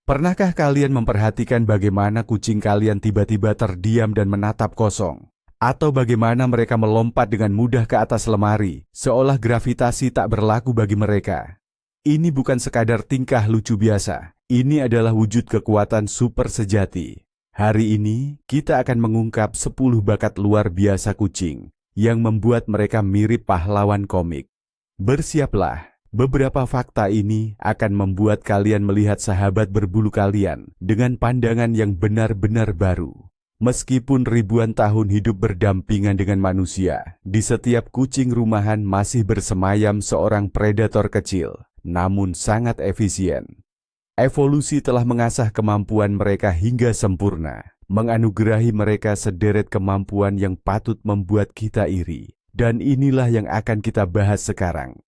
Pernahkah kalian memperhatikan bagaimana kucing kalian tiba-tiba terdiam dan menatap kosong? Atau bagaimana mereka melompat dengan mudah ke atas lemari, seolah gravitasi tak berlaku bagi mereka? Ini bukan sekadar tingkah lucu biasa, ini adalah wujud kekuatan super sejati. Hari ini, kita akan mengungkap 10 bakat luar biasa kucing, yang membuat mereka mirip pahlawan komik. Bersiaplah. Beberapa fakta ini akan membuat kalian melihat sahabat berbulu kalian dengan pandangan yang benar-benar baru. Meskipun ribuan tahun hidup berdampingan dengan manusia, di setiap kucing rumahan masih bersemayam seorang predator kecil, namun sangat efisien. Evolusi telah mengasah kemampuan mereka hingga sempurna, menganugerahi mereka sederet kemampuan yang patut membuat kita iri. Dan inilah yang akan kita bahas sekarang.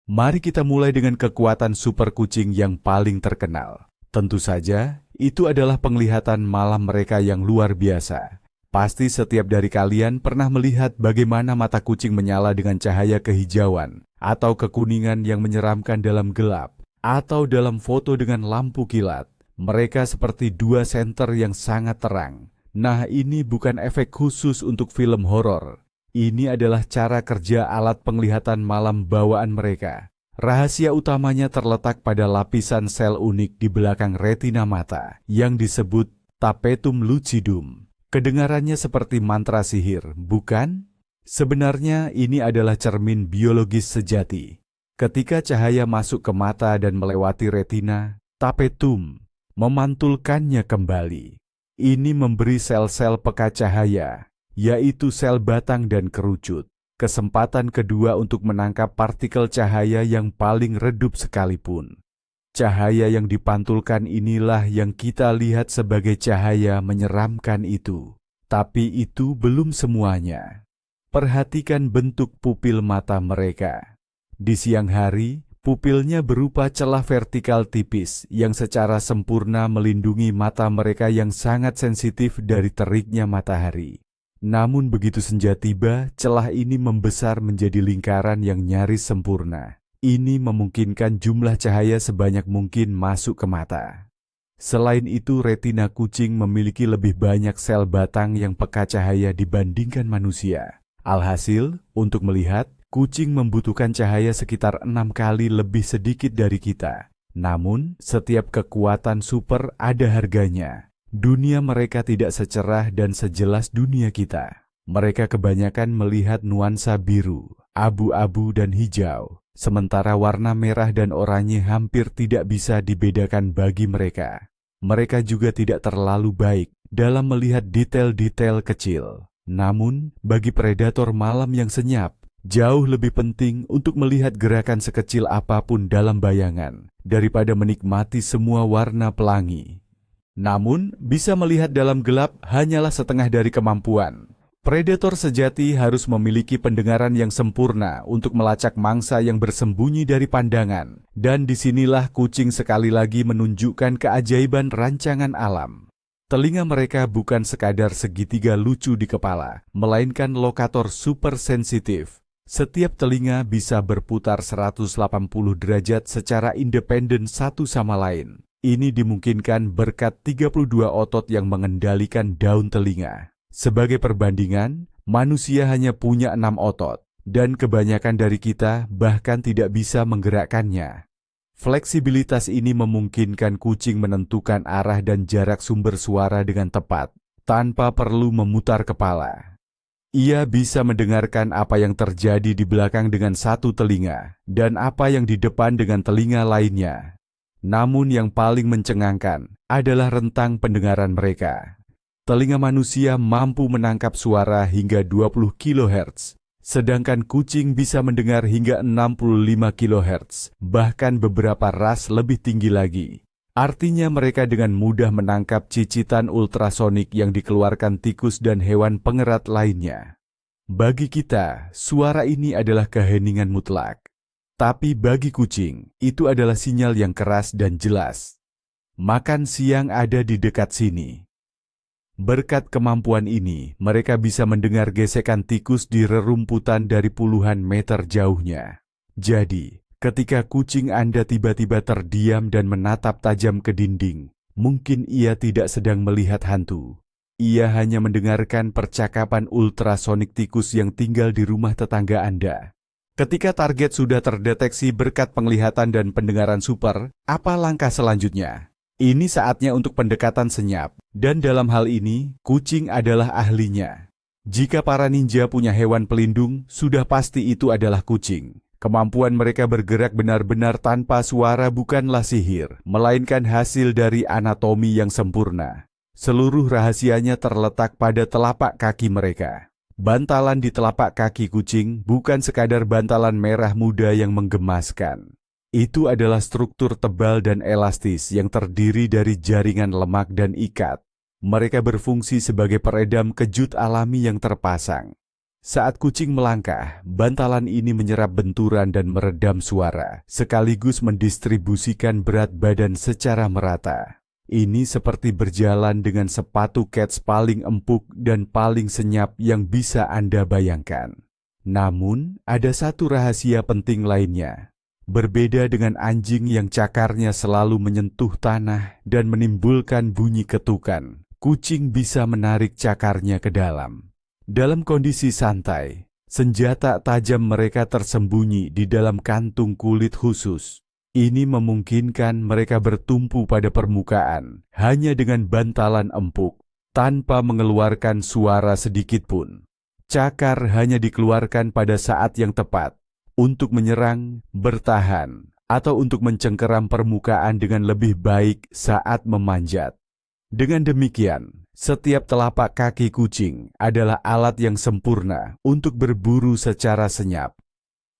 Mari kita mulai dengan kekuatan super kucing yang paling terkenal. Tentu saja, itu adalah penglihatan malam mereka yang luar biasa. Pasti setiap dari kalian pernah melihat bagaimana mata kucing menyala dengan cahaya kehijauan atau kekuningan yang menyeramkan dalam gelap, atau dalam foto dengan lampu kilat. Mereka seperti dua senter yang sangat terang. Nah, ini bukan efek khusus untuk film horor. Ini adalah cara kerja alat penglihatan malam bawaan mereka. Rahasia utamanya terletak pada lapisan sel unik di belakang retina mata yang disebut tapetum lucidum. Kedengarannya seperti mantra sihir, bukan? Sebenarnya ini adalah cermin biologis sejati. Ketika cahaya masuk ke mata dan melewati retina, tapetum memantulkannya kembali. Ini memberi sel-sel peka cahaya, yaitu sel batang dan kerucut, kesempatan kedua untuk menangkap partikel cahaya yang paling redup sekalipun. Cahaya yang dipantulkan inilah yang kita lihat sebagai cahaya menyeramkan itu. Tapi itu belum semuanya. Perhatikan bentuk pupil mata mereka. Di siang hari, pupilnya berupa celah vertikal tipis yang secara sempurna melindungi mata mereka yang sangat sensitif dari teriknya matahari. Namun begitu senja tiba, celah ini membesar menjadi lingkaran yang nyaris sempurna. Ini memungkinkan jumlah cahaya sebanyak mungkin masuk ke mata. Selain itu, retina kucing memiliki lebih banyak sel batang yang peka cahaya dibandingkan manusia. Alhasil, untuk melihat, kucing membutuhkan cahaya sekitar 6 kali lebih sedikit dari kita. Namun, setiap kekuatan super ada harganya. Dunia mereka tidak secerah dan sejelas dunia kita. Mereka kebanyakan melihat nuansa biru, abu-abu dan hijau, sementara warna merah dan oranye hampir tidak bisa dibedakan bagi mereka. Mereka juga tidak terlalu baik dalam melihat detail-detail kecil. Namun, bagi predator malam yang senyap, jauh lebih penting untuk melihat gerakan sekecil apapun dalam bayangan, daripada menikmati semua warna pelangi. Namun, bisa melihat dalam gelap hanyalah setengah dari kemampuan. Predator sejati harus memiliki pendengaran yang sempurna untuk melacak mangsa yang bersembunyi dari pandangan. Dan disinilah kucing sekali lagi menunjukkan keajaiban rancangan alam. Telinga mereka bukan sekadar segitiga lucu di kepala, melainkan lokator super sensitif. Setiap telinga bisa berputar 180 derajat secara independen satu sama lain. Ini dimungkinkan berkat 32 otot yang mengendalikan daun telinga. Sebagai perbandingan, manusia hanya punya 6 otot, dan kebanyakan dari kita bahkan tidak bisa menggerakkannya. Fleksibilitas ini memungkinkan kucing menentukan arah dan jarak sumber suara dengan tepat, tanpa perlu memutar kepala. Ia bisa mendengarkan apa yang terjadi di belakang dengan satu telinga, dan apa yang di depan dengan telinga lainnya. Namun yang paling mencengangkan adalah rentang pendengaran mereka. Telinga manusia mampu menangkap suara hingga 20 kHz, sedangkan kucing bisa mendengar hingga 65 kHz, bahkan beberapa ras lebih tinggi lagi. Artinya mereka dengan mudah menangkap cicitan ultrasonik yang dikeluarkan tikus dan hewan pengerat lainnya. Bagi kita, suara ini adalah keheningan mutlak. Tapi bagi kucing, itu adalah sinyal yang keras dan jelas. Makan siang ada di dekat sini. Berkat kemampuan ini, mereka bisa mendengar gesekan tikus di rerumputan dari puluhan meter jauhnya. Jadi, ketika kucing Anda tiba-tiba terdiam dan menatap tajam ke dinding, Mungkin ia tidak sedang melihat hantu. Ia hanya mendengarkan percakapan ultrasonik tikus yang tinggal di rumah tetangga Anda. Ketika target sudah terdeteksi berkat penglihatan dan pendengaran super, apa langkah selanjutnya? Ini saatnya untuk pendekatan senyap, dan dalam hal ini, kucing adalah ahlinya. Jika para ninja punya hewan pelindung, sudah pasti itu adalah kucing. Kemampuan mereka bergerak benar-benar tanpa suara bukanlah sihir, melainkan hasil dari anatomi yang sempurna. Seluruh rahasianya terletak pada telapak kaki mereka. Bantalan di telapak kaki kucing bukan sekadar bantalan merah muda yang menggemaskan. Itu adalah struktur tebal dan elastis yang terdiri dari jaringan lemak dan ikat. Mereka berfungsi sebagai peredam kejut alami yang terpasang. Saat kucing melangkah, bantalan ini menyerap benturan dan meredam suara, sekaligus mendistribusikan berat badan secara merata. Ini seperti berjalan dengan sepatu kets paling empuk dan paling senyap yang bisa Anda bayangkan. Namun, ada satu rahasia penting lainnya. Berbeda dengan anjing yang cakarnya selalu menyentuh tanah dan menimbulkan bunyi ketukan, kucing bisa menarik cakarnya ke dalam. Dalam kondisi santai, senjata tajam mereka tersembunyi di dalam kantung kulit khusus. Ini memungkinkan mereka bertumpu pada permukaan hanya dengan bantalan empuk, tanpa mengeluarkan suara sedikit pun. Cakar hanya dikeluarkan pada saat yang tepat, untuk menyerang, bertahan, atau untuk mencengkeram permukaan dengan lebih baik saat memanjat. Dengan demikian, setiap telapak kaki kucing adalah alat yang sempurna untuk berburu secara senyap.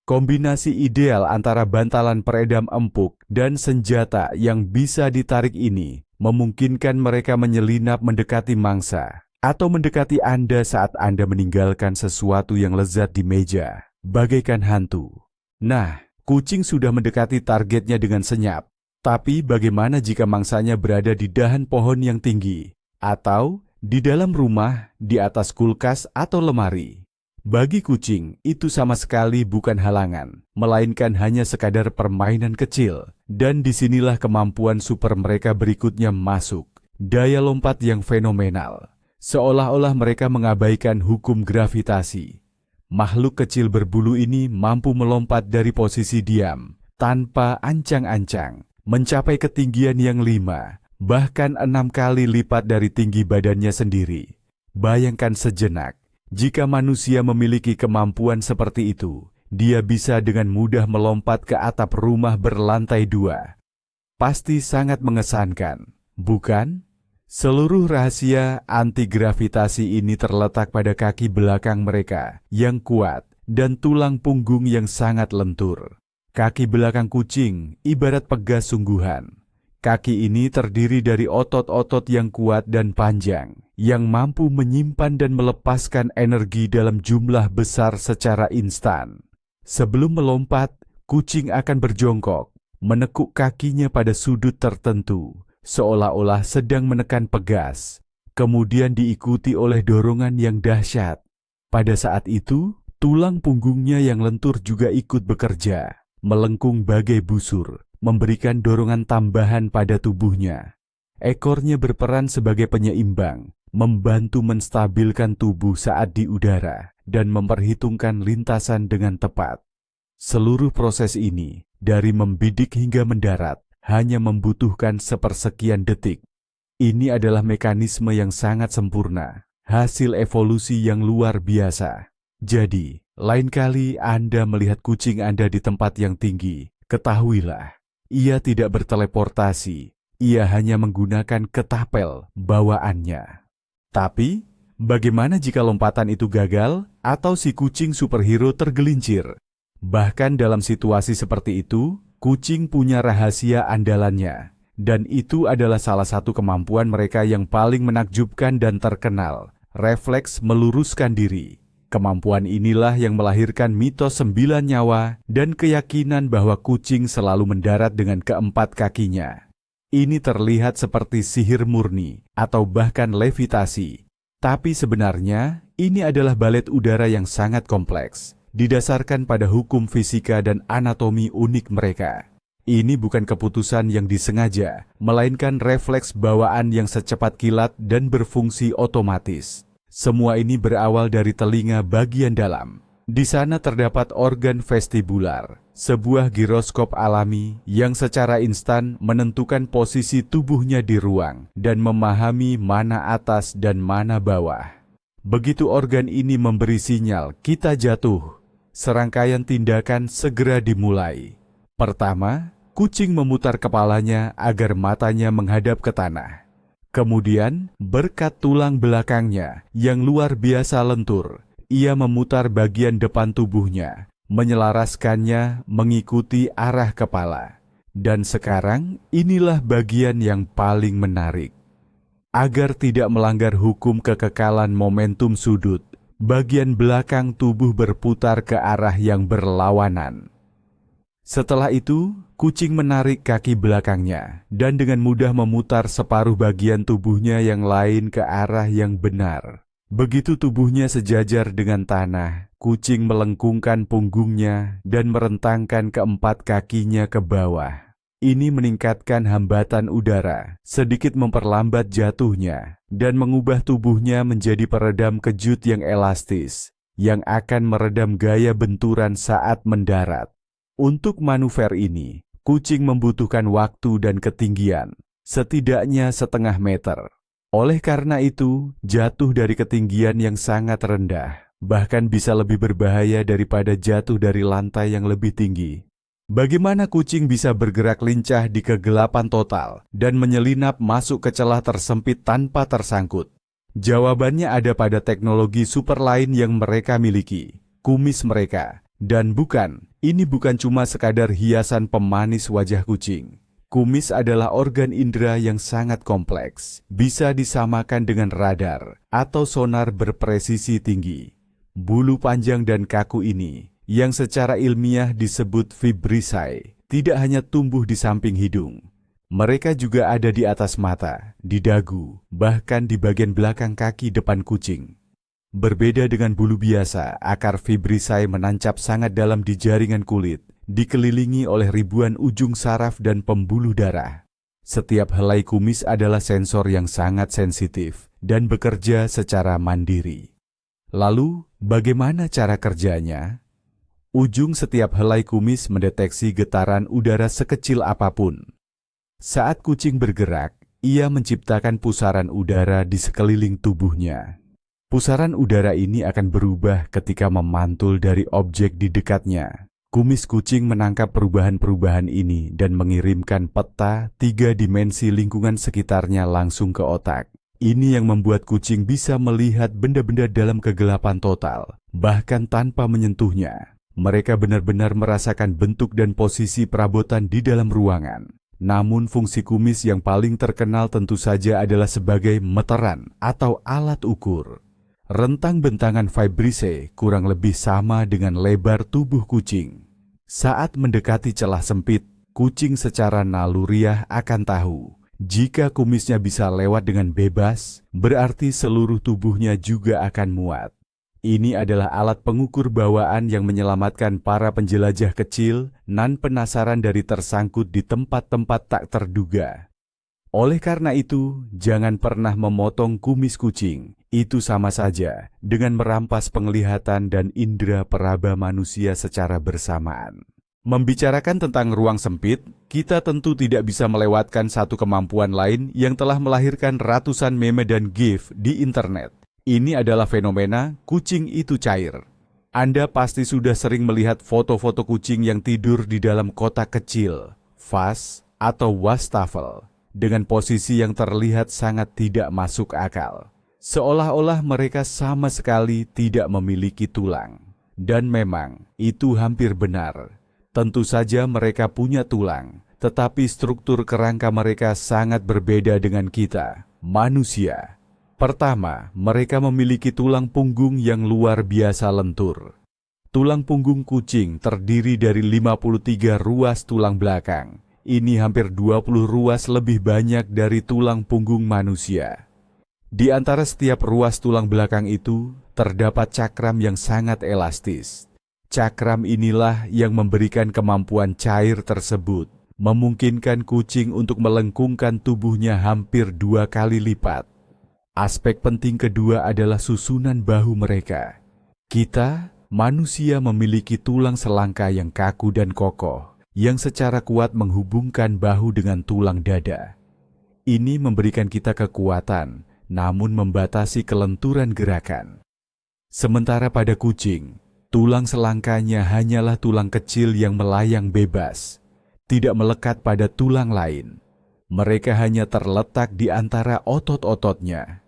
Kombinasi ideal antara bantalan peredam empuk dan senjata yang bisa ditarik ini memungkinkan mereka menyelinap mendekati mangsa atau mendekati Anda saat Anda meninggalkan sesuatu yang lezat di meja, bagaikan hantu. Nah, kucing sudah mendekati targetnya dengan senyap. Tapi bagaimana jika mangsanya berada di dahan pohon yang tinggi atau di dalam rumah, di atas kulkas atau lemari? Bagi kucing, itu sama sekali bukan halangan, melainkan hanya sekadar permainan kecil. Dan disinilah kemampuan super mereka berikutnya masuk. Daya lompat yang fenomenal. Seolah-olah mereka mengabaikan hukum gravitasi. Makhluk kecil berbulu ini mampu melompat dari posisi diam, tanpa ancang-ancang, mencapai ketinggian yang 5, bahkan 6 kali lipat dari tinggi badannya sendiri. Bayangkan sejenak. Jika manusia memiliki kemampuan seperti itu, dia bisa dengan mudah melompat ke atap rumah berlantai 2. Pasti sangat mengesankan, bukan? Seluruh rahasia anti-gravitasi ini terletak pada kaki belakang mereka yang kuat dan tulang punggung yang sangat lentur. Kaki belakang kucing ibarat pegas sungguhan. Kaki ini terdiri dari otot-otot yang kuat dan panjang, yang mampu menyimpan dan melepaskan energi dalam jumlah besar secara instan. Sebelum melompat, kucing akan berjongkok, menekuk kakinya pada sudut tertentu, seolah-olah sedang menekan pegas, kemudian diikuti oleh dorongan yang dahsyat. Pada saat itu, tulang punggungnya yang lentur juga ikut bekerja, melengkung bagai busur, memberikan dorongan tambahan pada tubuhnya. Ekornya berperan sebagai penyeimbang, membantu menstabilkan tubuh saat di udara dan memperhitungkan lintasan dengan tepat. Seluruh proses ini, dari membidik hingga mendarat, hanya membutuhkan sepersekian detik. Ini adalah mekanisme yang sangat sempurna, hasil evolusi yang luar biasa. Jadi, lain kali Anda melihat kucing Anda di tempat yang tinggi, ketahuilah, ia tidak berteleportasi, ia hanya menggunakan ketapel bawaannya. Tapi, bagaimana jika lompatan itu gagal atau si kucing superhero tergelincir? Bahkan dalam situasi seperti itu, kucing punya rahasia andalannya. Dan itu adalah salah satu kemampuan mereka yang paling menakjubkan dan terkenal, refleks meluruskan diri. Kemampuan inilah yang melahirkan mitos 9 nyawa dan keyakinan bahwa kucing selalu mendarat dengan keempat kakinya. Ini terlihat seperti sihir murni atau bahkan levitasi. Tapi sebenarnya ini adalah balet udara yang sangat kompleks, didasarkan pada hukum fisika dan anatomi unik mereka. Ini bukan keputusan yang disengaja, melainkan refleks bawaan yang secepat kilat dan berfungsi otomatis. Semua ini berawal dari telinga bagian dalam. Di sana terdapat organ vestibular, sebuah giroskop alami yang secara instan menentukan posisi tubuhnya di ruang dan memahami mana atas dan mana bawah. Begitu organ ini memberi sinyal kita jatuh, serangkaian tindakan segera dimulai. Pertama, kucing memutar kepalanya agar matanya menghadap ke tanah. Kemudian, berkat tulang belakangnya yang luar biasa lentur, ia memutar bagian depan tubuhnya, menyelaraskannya mengikuti arah kepala. Dan sekarang, inilah bagian yang paling menarik. Agar tidak melanggar hukum kekekalan momentum sudut, bagian belakang tubuh berputar ke arah yang berlawanan. Setelah itu, kucing menarik kaki belakangnya dan dengan mudah memutar separuh bagian tubuhnya yang lain ke arah yang benar. Begitu tubuhnya sejajar dengan tanah, kucing melengkungkan punggungnya dan merentangkan keempat kakinya ke bawah. Ini meningkatkan hambatan udara, sedikit memperlambat jatuhnya, dan mengubah tubuhnya menjadi peredam kejut yang elastis, yang akan meredam gaya benturan saat mendarat. Untuk manuver ini, kucing membutuhkan waktu dan ketinggian, setidaknya setengah meter. Oleh karena itu, jatuh dari ketinggian yang sangat rendah, bahkan bisa lebih berbahaya daripada jatuh dari lantai yang lebih tinggi. Bagaimana kucing bisa bergerak lincah di kegelapan total dan menyelinap masuk ke celah tersempit tanpa tersangkut? Jawabannya ada pada teknologi super lain yang mereka miliki, kumis mereka. Dan ini bukan cuma sekadar hiasan pemanis wajah kucing. Kumis adalah organ indera yang sangat kompleks, bisa disamakan dengan radar atau sonar berpresisi tinggi. Bulu panjang dan kaku ini, yang secara ilmiah disebut vibrissae, tidak hanya tumbuh di samping hidung. Mereka juga ada di atas mata, di dagu, bahkan di bagian belakang kaki depan kucing. Berbeda dengan bulu biasa, akar vibrissae menancap sangat dalam di jaringan kulit, dikelilingi oleh ribuan ujung saraf dan pembuluh darah. Setiap helai kumis adalah sensor yang sangat sensitif dan bekerja secara mandiri. Lalu, bagaimana cara kerjanya? Ujung setiap helai kumis mendeteksi getaran udara sekecil apapun. Saat kucing bergerak, ia menciptakan pusaran udara di sekeliling tubuhnya. Pusaran udara ini akan berubah ketika memantul dari objek di dekatnya. Kumis kucing menangkap perubahan-perubahan ini dan mengirimkan peta 3 dimensi lingkungan sekitarnya langsung ke otak. Ini yang membuat kucing bisa melihat benda-benda dalam kegelapan total, bahkan tanpa menyentuhnya. Mereka benar-benar merasakan bentuk dan posisi perabotan di dalam ruangan. Namun fungsi kumis yang paling terkenal tentu saja adalah sebagai meteran atau alat ukur. Rentang bentangan vibrissae kurang lebih sama dengan lebar tubuh kucing. Saat mendekati celah sempit, kucing secara naluriah akan tahu. Jika kumisnya bisa lewat dengan bebas, berarti seluruh tubuhnya juga akan muat. Ini adalah alat pengukur bawaan yang menyelamatkan para penjelajah kecil nan penasaran dari tersangkut di tempat-tempat tak terduga. Oleh karena itu, jangan pernah memotong kumis kucing. Itu sama saja dengan merampas penglihatan dan indera peraba manusia secara bersamaan. Membicarakan tentang ruang sempit, kita tentu tidak bisa melewatkan satu kemampuan lain yang telah melahirkan ratusan meme dan GIF di internet. Ini adalah fenomena kucing itu cair. Anda pasti sudah sering melihat foto-foto kucing yang tidur di dalam kotak kecil, vas atau wastafel, dengan posisi yang terlihat sangat tidak masuk akal. Seolah-olah mereka sama sekali tidak memiliki tulang. Dan memang, itu hampir benar. Tentu saja mereka punya tulang, tetapi struktur kerangka mereka sangat berbeda dengan kita, manusia. Pertama, mereka memiliki tulang punggung yang luar biasa lentur. Tulang punggung kucing terdiri dari 53 ruas tulang belakang. Ini hampir 20 ruas lebih banyak dari tulang punggung manusia. Di antara setiap ruas tulang belakang itu, terdapat cakram yang sangat elastis. Cakram inilah yang memberikan kemampuan cair tersebut memungkinkan kucing untuk melengkungkan tubuhnya hampir 2 kali lipat. Aspek penting kedua adalah susunan bahu mereka. Kita, manusia, memiliki tulang selangka yang kaku dan kokoh, yang secara kuat menghubungkan bahu dengan tulang dada. Ini memberikan kita kekuatan, namun membatasi kelenturan gerakan. Sementara pada kucing, tulang selangkanya hanyalah tulang kecil yang melayang bebas, tidak melekat pada tulang lain. Mereka hanya terletak di antara otot-ototnya.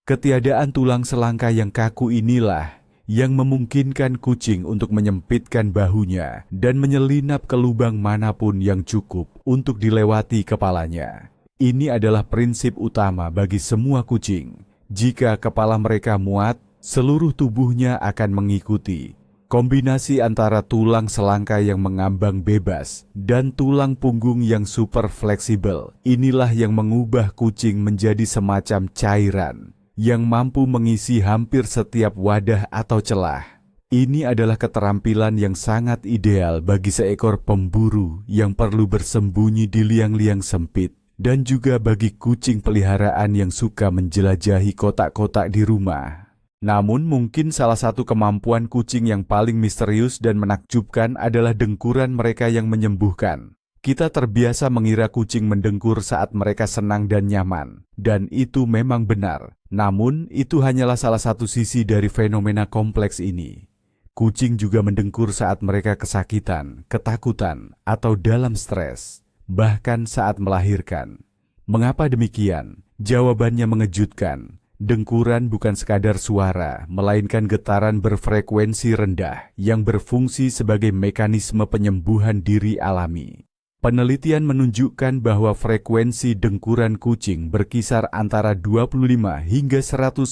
Ketiadaan tulang selangka yang kaku inilah yang memungkinkan kucing untuk menyempitkan bahunya dan menyelinap ke lubang manapun yang cukup untuk dilewati kepalanya. Ini adalah prinsip utama bagi semua kucing. Jika kepala mereka muat, seluruh tubuhnya akan mengikuti. Kombinasi antara tulang selangka yang mengambang bebas dan tulang punggung yang super fleksibel, inilah yang mengubah kucing menjadi semacam cairan yang mampu mengisi hampir setiap wadah atau celah. Ini adalah keterampilan yang sangat ideal bagi seekor pemburu yang perlu bersembunyi di liang-liang sempit, dan juga bagi kucing peliharaan yang suka menjelajahi kotak-kotak di rumah. Namun mungkin salah satu kemampuan kucing yang paling misterius dan menakjubkan adalah dengkuran mereka yang menyembuhkan. Kita terbiasa mengira kucing mendengkur saat mereka senang dan nyaman, dan itu memang benar. Namun itu hanyalah salah satu sisi dari fenomena kompleks ini. Kucing juga mendengkur saat mereka kesakitan, ketakutan, atau dalam stres, bahkan saat melahirkan. Mengapa demikian? Jawabannya mengejutkan. Dengkuran bukan sekadar suara, melainkan getaran berfrekuensi rendah yang berfungsi sebagai mekanisme penyembuhan diri alami. Penelitian menunjukkan bahwa frekuensi dengkuran kucing berkisar antara 25 hingga 150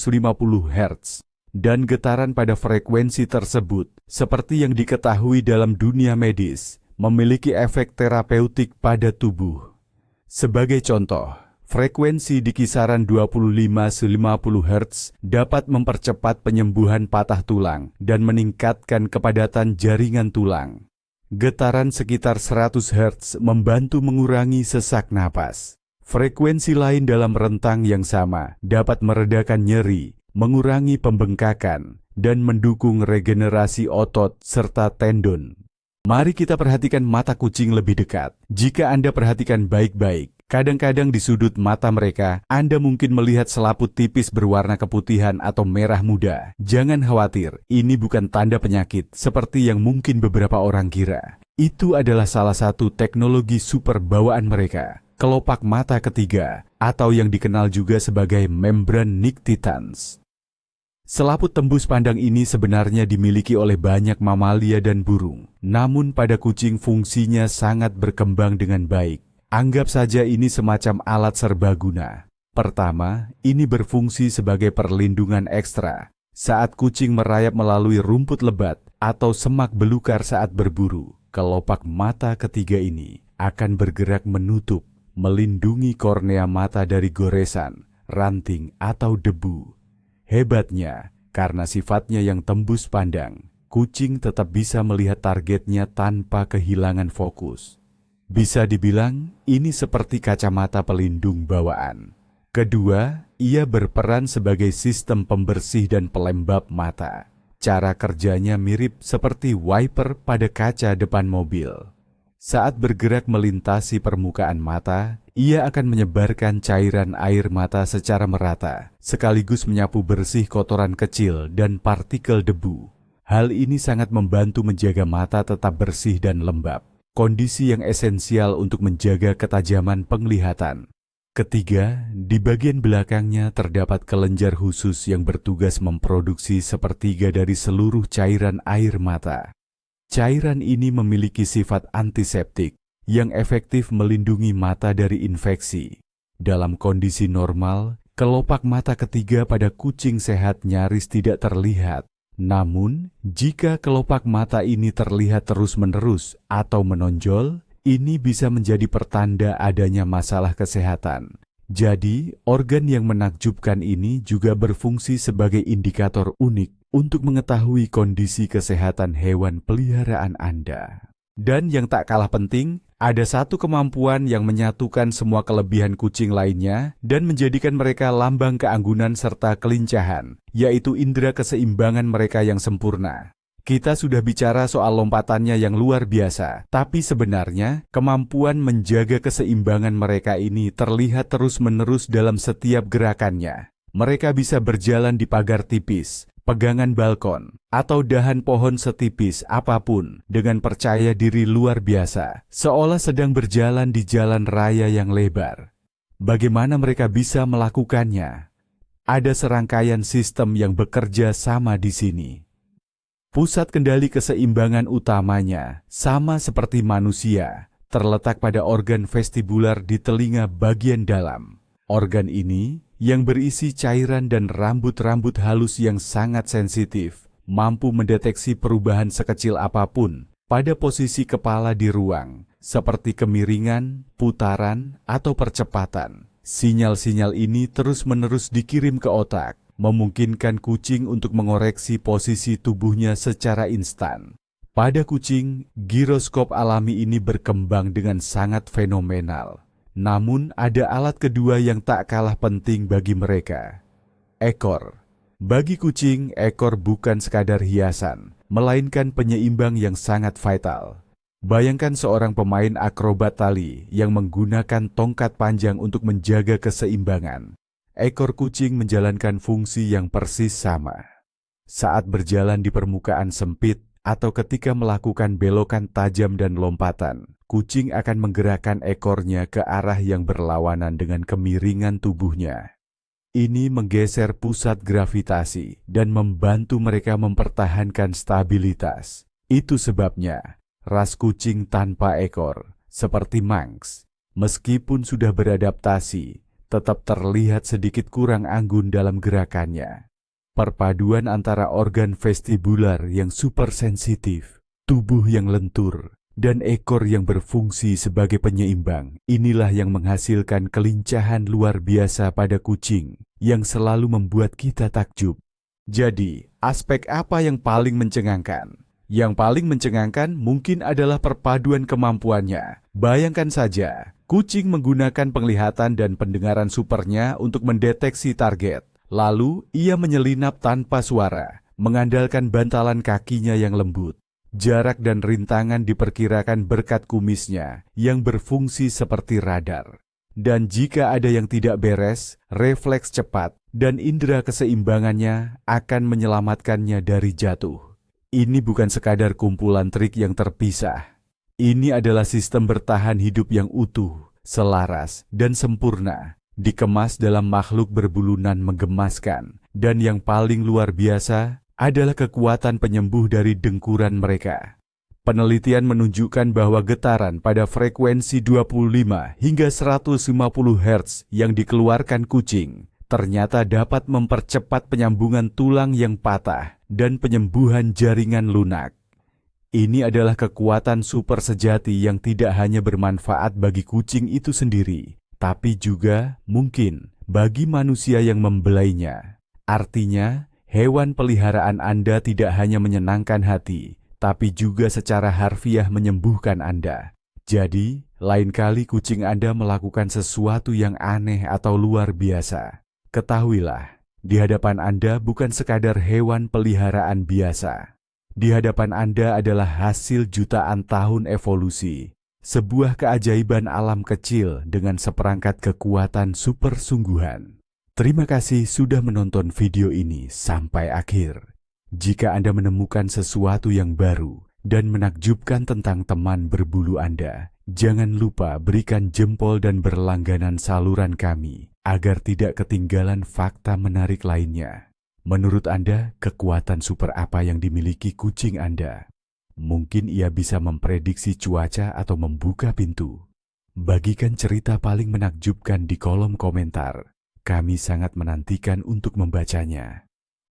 Hz. Dan getaran pada frekuensi tersebut, seperti yang diketahui dalam dunia medis, memiliki efek terapeutik pada tubuh. Sebagai contoh, frekuensi di kisaran 25-50 Hz dapat mempercepat penyembuhan patah tulang dan meningkatkan kepadatan jaringan tulang. Getaran sekitar 100 Hz membantu mengurangi sesak napas. Frekuensi lain dalam rentang yang sama dapat meredakan nyeri, mengurangi pembengkakan, dan mendukung regenerasi otot serta tendon. Mari kita perhatikan mata kucing lebih dekat. Jika Anda perhatikan baik-baik, kadang-kadang di sudut mata mereka, Anda mungkin melihat selaput tipis berwarna keputihan atau merah muda. Jangan khawatir, ini bukan tanda penyakit seperti yang mungkin beberapa orang kira. Itu adalah salah satu teknologi super bawaan mereka, kelopak mata ketiga, atau yang dikenal juga sebagai membran nictitans. Selaput tembus pandang ini sebenarnya dimiliki oleh banyak mamalia dan burung. Namun pada kucing fungsinya sangat berkembang dengan baik. Anggap saja ini semacam alat serbaguna. Pertama, ini berfungsi sebagai perlindungan ekstra. Saat kucing merayap melalui rumput lebat atau semak belukar saat berburu, kelopak mata ketiga ini akan bergerak menutup, melindungi kornea mata dari goresan, ranting, atau debu. Hebatnya, karena sifatnya yang tembus pandang, kucing tetap bisa melihat targetnya tanpa kehilangan fokus. Bisa dibilang, ini seperti kacamata pelindung bawaan. Kedua, ia berperan sebagai sistem pembersih dan pelembab mata. Cara kerjanya mirip seperti wiper pada kaca depan mobil. Saat bergerak melintasi permukaan mata, ia akan menyebarkan cairan air mata secara merata, sekaligus menyapu bersih kotoran kecil dan partikel debu. Hal ini sangat membantu menjaga mata tetap bersih dan lembab, kondisi yang esensial untuk menjaga ketajaman penglihatan. Ketiga, di bagian belakangnya terdapat kelenjar khusus yang bertugas memproduksi sepertiga dari seluruh cairan air mata. Cairan ini memiliki sifat antiseptik yang efektif melindungi mata dari infeksi. Dalam kondisi normal, kelopak mata ketiga pada kucing sehat nyaris tidak terlihat. Namun, jika kelopak mata ini terlihat terus-menerus atau menonjol, ini bisa menjadi pertanda adanya masalah kesehatan. Jadi, organ yang menakjubkan ini juga berfungsi sebagai indikator unik untuk mengetahui kondisi kesehatan hewan peliharaan Anda. Dan yang tak kalah penting, Ada satu kemampuan yang menyatukan semua kelebihan kucing lainnya dan menjadikan mereka lambang keanggunan serta kelincahan, yaitu indera keseimbangan mereka yang sempurna. Kita sudah bicara soal lompatannya yang luar biasa, tapi sebenarnya kemampuan menjaga keseimbangan mereka ini terlihat terus-menerus dalam setiap gerakannya. Mereka bisa berjalan di pagar tipis, pegangan balkon, atau dahan pohon setipis apapun dengan percaya diri luar biasa, seolah sedang berjalan di jalan raya yang lebar. Bagaimana mereka bisa melakukannya? Ada serangkaian sistem yang bekerja sama di sini. Pusat kendali keseimbangan utamanya, sama seperti manusia, terletak pada organ vestibular di telinga bagian dalam. Organ ini, yang berisi cairan dan rambut-rambut halus yang sangat sensitif, mampu mendeteksi perubahan sekecil apapun pada posisi kepala di ruang, seperti kemiringan, putaran, atau percepatan. Sinyal-sinyal ini terus-menerus dikirim ke otak, memungkinkan kucing untuk mengoreksi posisi tubuhnya secara instan. Pada kucing, giroskop alami ini berkembang dengan sangat fenomenal. Namun ada alat kedua yang tak kalah penting bagi mereka. Ekor. Bagi kucing, ekor bukan sekadar hiasan, melainkan penyeimbang yang sangat vital. Bayangkan seorang pemain akrobat tali yang menggunakan tongkat panjang untuk menjaga keseimbangan. Ekor kucing menjalankan fungsi yang persis sama. Saat berjalan di permukaan sempit atau ketika melakukan belokan tajam dan lompatan, kucing akan menggerakkan ekornya ke arah yang berlawanan dengan kemiringan tubuhnya. Ini menggeser pusat gravitasi dan membantu mereka mempertahankan stabilitas. Itu sebabnya ras kucing tanpa ekor, seperti Manx, meskipun sudah beradaptasi, tetap terlihat sedikit kurang anggun dalam gerakannya. Perpaduan antara organ vestibular yang supersensitif, tubuh yang lentur, dan ekor yang berfungsi sebagai penyeimbang, inilah yang menghasilkan kelincahan luar biasa pada kucing yang selalu membuat kita takjub. Jadi, aspek apa yang paling mencengangkan? Yang paling mencengangkan mungkin adalah perpaduan kemampuannya. Bayangkan saja, kucing menggunakan penglihatan dan pendengaran supernya untuk mendeteksi target. Lalu, ia menyelinap tanpa suara, mengandalkan bantalan kakinya yang lembut. Jarak dan rintangan diperkirakan berkat kumisnya yang berfungsi seperti radar. Dan jika ada yang tidak beres, refleks cepat dan indera keseimbangannya akan menyelamatkannya dari jatuh. Ini bukan sekadar kumpulan trik yang terpisah. Ini adalah sistem bertahan hidup yang utuh, selaras, dan sempurna, dikemas dalam makhluk berbulunan menggemaskan, dan yang paling luar biasa adalah kekuatan penyembuh dari dengkuran mereka. Penelitian menunjukkan bahwa getaran pada frekuensi 25 hingga 150 Hz yang dikeluarkan kucing ternyata dapat mempercepat penyambungan tulang yang patah dan penyembuhan jaringan lunak. Ini adalah kekuatan super sejati yang tidak hanya bermanfaat bagi kucing itu sendiri, tapi juga mungkin bagi manusia yang membelainya. Artinya, hewan peliharaan Anda tidak hanya menyenangkan hati, tapi juga secara harfiah menyembuhkan Anda. Jadi, lain kali kucing Anda melakukan sesuatu yang aneh atau luar biasa, ketahuilah, di hadapan Anda bukan sekadar hewan peliharaan biasa. Di hadapan Anda adalah hasil jutaan tahun evolusi, sebuah keajaiban alam kecil dengan seperangkat kekuatan super sungguhan. Terima kasih sudah menonton video ini sampai akhir. Jika Anda menemukan sesuatu yang baru dan menakjubkan tentang teman berbulu Anda, jangan lupa berikan jempol dan berlangganan saluran kami agar tidak ketinggalan fakta menarik lainnya. Menurut Anda, kekuatan super apa yang dimiliki kucing Anda? Mungkin ia bisa memprediksi cuaca atau membuka pintu. Bagikan cerita paling menakjubkan di kolom komentar. Kami sangat menantikan untuk membacanya.